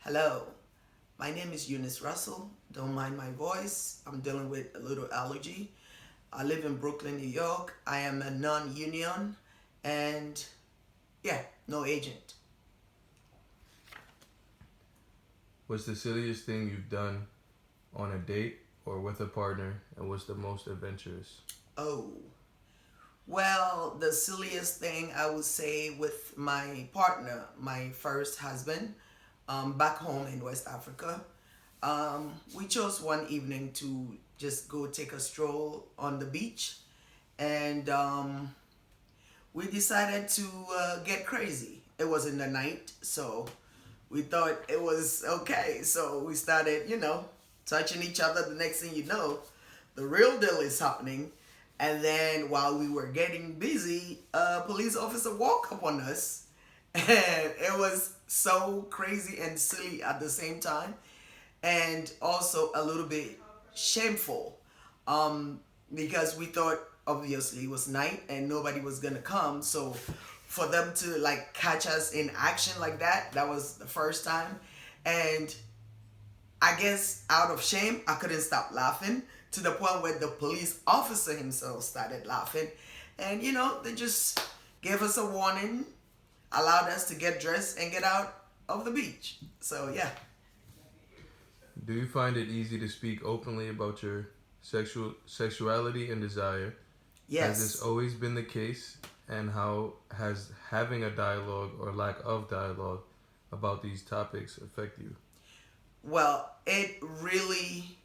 Hello, my name is Eunice Russell. Don't mind my voice. I'm dealing with a little allergy. I live in Brooklyn, New York. I am a non-union and yeah, no agent. What's the silliest thing you've done on a date or with a partner, and what's the most adventurous? Oh, well, the silliest thing I would say with my partner, my first husband, back home in West Africa. We chose one evening to just go take a stroll on the beach, and we decided to get crazy. It was in the night, so we thought it was okay. So we started, touching each other. The next thing you know, the real deal is happening. And then while we were getting busy, a police officer walked up on us. And it was so crazy and silly at the same time. And also a little bit shameful. Because we thought obviously it was night and nobody was gonna come. So for them to like catch us in action like that was the first time. And I guess out of shame, I couldn't stop laughing to the point where the police officer himself started laughing. And they just gave us a warning, allowed us to get dressed and get out of the beach. So yeah. Do you find it easy to speak openly about your sexuality and desire? Has this Yes. always been the case? And how has having a dialogue or lack of dialogue about these topics affect you? Well, it really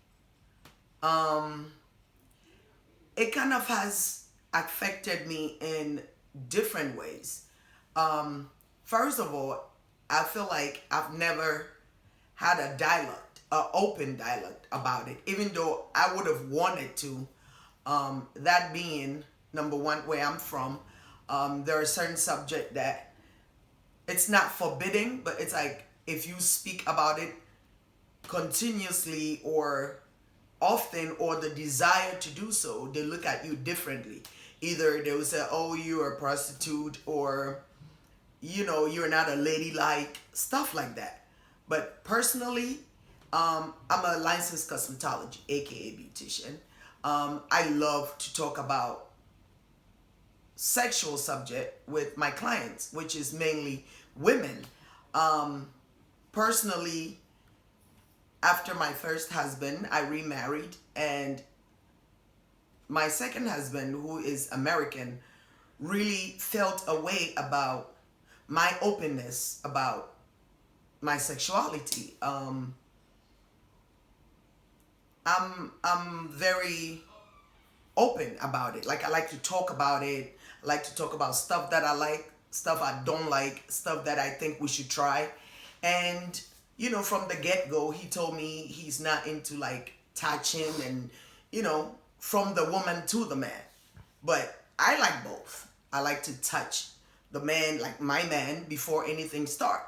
it kind of has affected me in different ways. First of all, I feel like I've never had a dialogue, an open dialogue about it, even though I would have wanted to. That being number one, where I'm from, there are certain subject that it's not forbidding, but it's like if you speak about it continuously or often, or the desire to do so, they look at you differently. Either they will say, oh, you're a prostitute, or you're not a ladylike, stuff like that. But personally, I'm a licensed cosmetology, aka beautician. I love to talk about sexual subject with my clients, which is mainly women. Personally, after my first husband, I remarried, and my second husband, who is American, really felt a way about my openness about my sexuality. I'm very open about it. Like I like to talk about it. I like to talk about stuff that I like, stuff I don't like, stuff that I think we should try. And from the get-go, he told me he's not into like touching and from the woman to the man. But I like both. I like to touch the man, like my man, before anything start.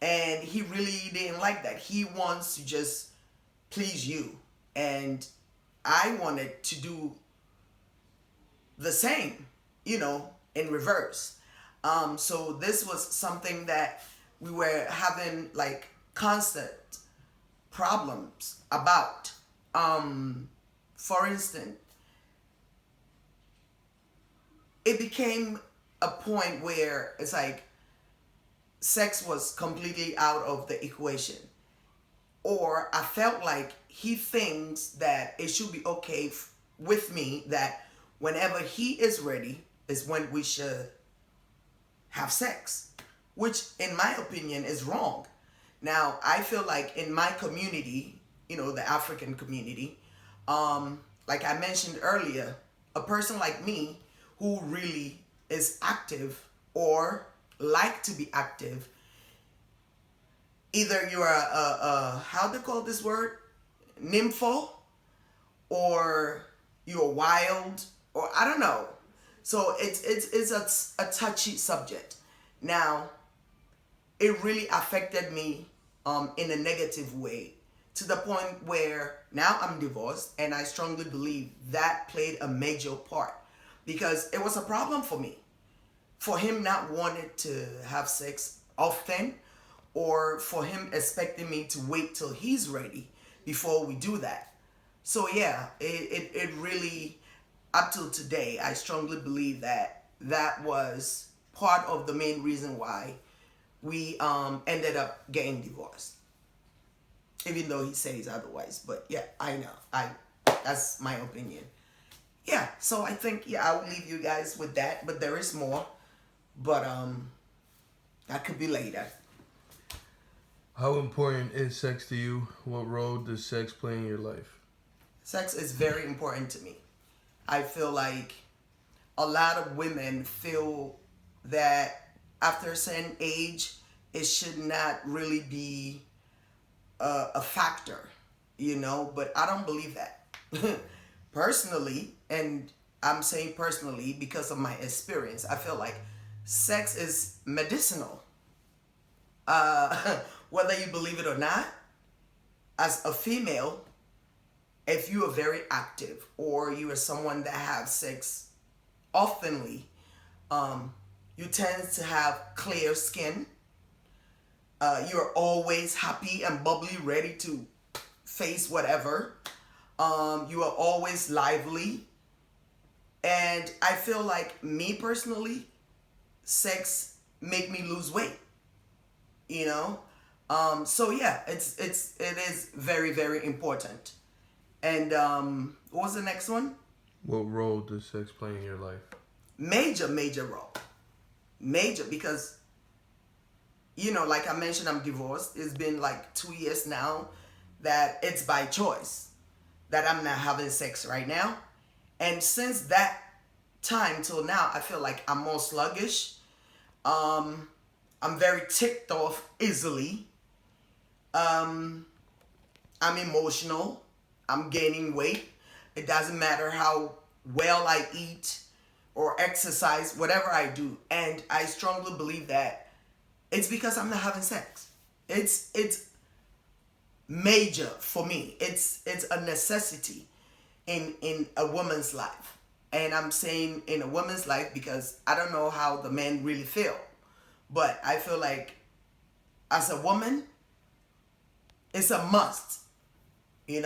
And he really didn't like that. He wants to just please you. And I wanted to do the same, in reverse. So this was something that we were having like constant problems about. For instance, it became a point where it's like sex was completely out of the equation. Or I felt like he thinks that it should be okay with me that whenever he is ready is when we should have sex, which in my opinion is wrong. Now, I feel like in my community, the African community, like I mentioned earlier, a person like me who really is active or like to be active, either you're a how do they call this word? Nympho, or you're wild, or I don't know. So it's a touchy subject. Now, it really affected me in a negative way, to the point where now I'm divorced, and I strongly believe that played a major part, because it was a problem for me, for him not wanting to have sex often, or for him expecting me to wait till he's ready before we do that. So yeah, it really, up till today, I strongly believe that that was part of the main reason why we ended up getting divorced, even though he says otherwise. But yeah, I know, I that's my opinion. Yeah, so I think, yeah, I'll leave you guys with that, but there is more, but that could be later. How important is sex to you? What role does sex play in your life? Sex is very important to me. I feel like a lot of women feel that after a certain age, it should not really be a factor, but I don't believe that. Personally, and I'm saying personally because of my experience, I feel like sex is medicinal. Whether you believe it or not, as a female, if you are very active or you are someone that have sex oftenly, you tend to have clear skin. You're always happy and bubbly, ready to face whatever. You are always lively. And I feel like, me personally, sex make me lose weight. So yeah, it is very, very important. And what was the next one? What role does sex play in your life? Major role. Major, because like I mentioned, I'm divorced. It's been like 2 years now that it's by choice that I'm not having sex right now. And since that time till now, I feel like I'm more sluggish. I'm very ticked off easily. I'm emotional. I'm gaining weight. It doesn't matter how well I eat or exercise, whatever I do. And I strongly believe that it's because I'm not having sex. It's major for me. It's a necessity in a woman's life. And I'm saying in a woman's life because I don't know how the men really feel. But I feel like as a woman, it's a must. And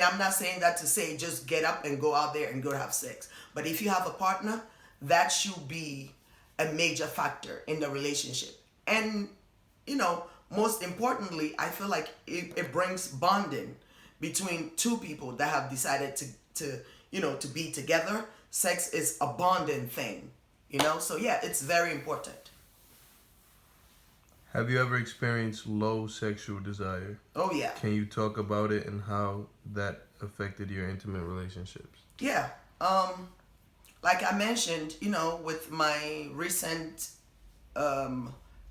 I'm not saying that to say just get up and go out there and go have sex. But if you have a partner, that should be a major factor in the relationship. And, most importantly, I feel like it brings bonding between two people that have decided to be together. Sex is a bonding thing, So yeah, it's very important. Have you ever experienced low sexual desire? Oh yeah. Can you talk about it and how that affected your intimate relationships? Yeah. Like I mentioned, with my recent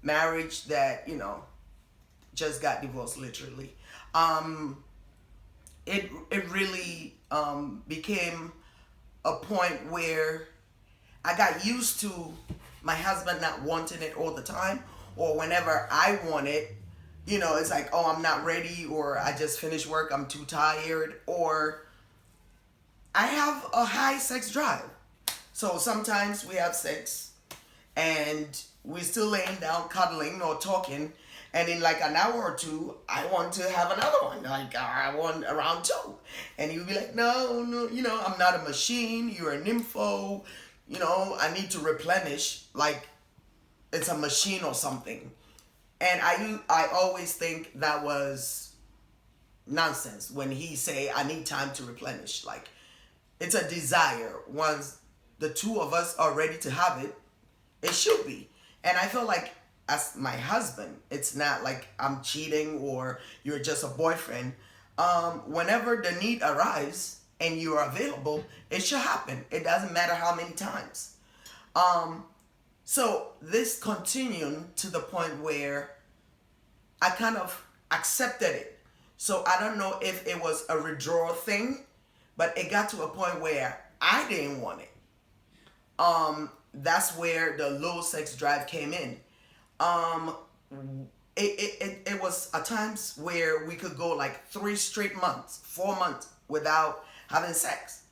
marriage that, just got divorced literally. It really became a point where I got used to my husband not wanting it all the time, or whenever I want it, it's like, oh, I'm not ready, or I just finished work, I'm too tired, or I have a high sex drive. So sometimes we have sex and we're still laying down, cuddling or talking, and in like an hour or two, I want to have another one. Like, I want a round two. And you'll be like, no, I'm not a machine. You're a nympho. I need to replenish. Like, it's a machine or something. And I always think that was nonsense when he say I need time to replenish. Like, it's a desire. Once the two of us are ready to have it, it should be. And I feel like as my husband, it's not like I'm cheating or you're just a boyfriend. Whenever the need arrives and you are available, it should happen. It doesn't matter how many times. So this continued to the point where I kind of accepted it. So I don't know if it was a withdrawal thing, but it got to a point where I didn't want it. That's where the low sex drive came in. It was at times where we could go like 3 straight months, 4 months without having sex.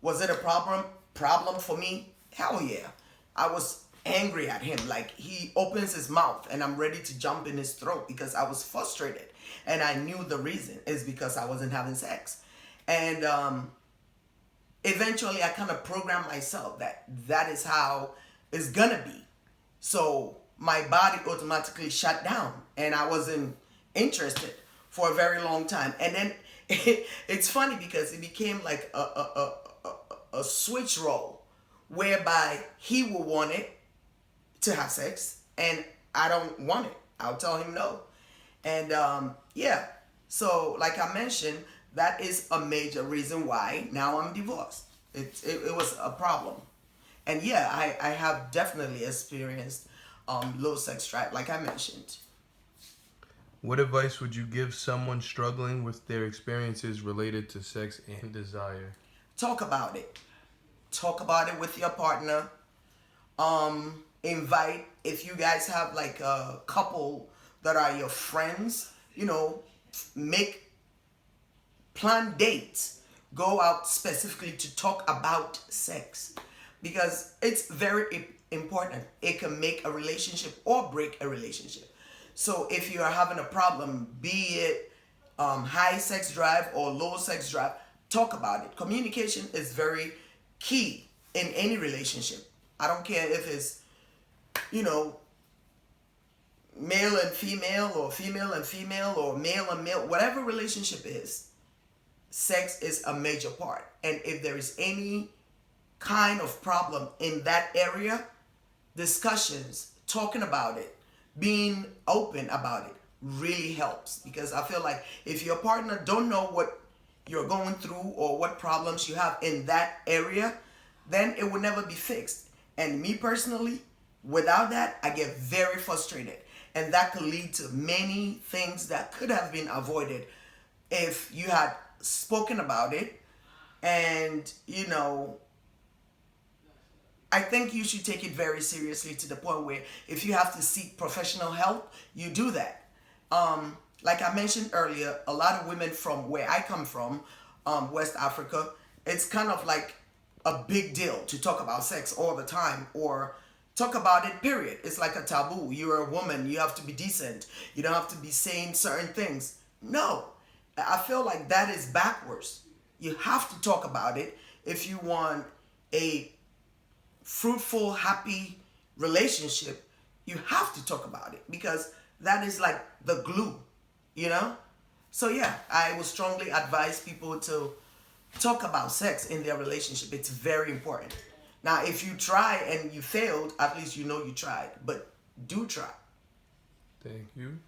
Was it a problem for me? Hell yeah. I was angry at him. Like he opens his mouth and I'm ready to jump in his throat because I was frustrated. And I knew the reason is because I wasn't having sex. And eventually I kind of programmed myself that that is how it's gonna be. So my body automatically shut down and I wasn't interested for a very long time. And then it's funny because it became like a switch role whereby he will want it to have sex and I don't want it. I'll tell him no. And yeah, so like I mentioned, that is a major reason why now I'm divorced. It was a problem. And yeah, I have definitely experienced low sex drive, like I mentioned. What advice would you give someone struggling with their experiences related to sex and desire? Talk about it. Talk about it with your partner. Invite, if you guys have like a couple that are your friends, make plan dates. Go out specifically to talk about sex because it's very important. It can make a relationship or break a relationship. So if you are having a problem, be it high sex drive or low sex drive, talk about it. Communication is very key in any relationship. I don't care if it's, you know, male and female or female and female or male and male, whatever relationship is, sex is a major part. And if there is any kind of problem in that area, discussions, talking about it, being open about it really helps. Because I feel like if your partner don't know what you're going through or what problems you have in that area, then it will never be fixed. And me personally, without that, I get very frustrated. And that could lead to many things that could have been avoided if you had spoken about it. And, I think you should take it very seriously to the point where if you have to seek professional help, you do that. Like I mentioned earlier, a lot of women from where I come from, West Africa, it's kind of like a big deal to talk about sex all the time or talk about it, period. It's like a taboo. You're a woman. You have to be decent. You don't have to be saying certain things. No, I feel like that is backwards. You have to talk about it if you want a fruitful, happy relationship. You have to talk about it because that is like the glue. So yeah, I would strongly advise people to talk about sex in their relationship. It's very important. Now, if you try and you failed, at least you know you tried. But do try. Thank you.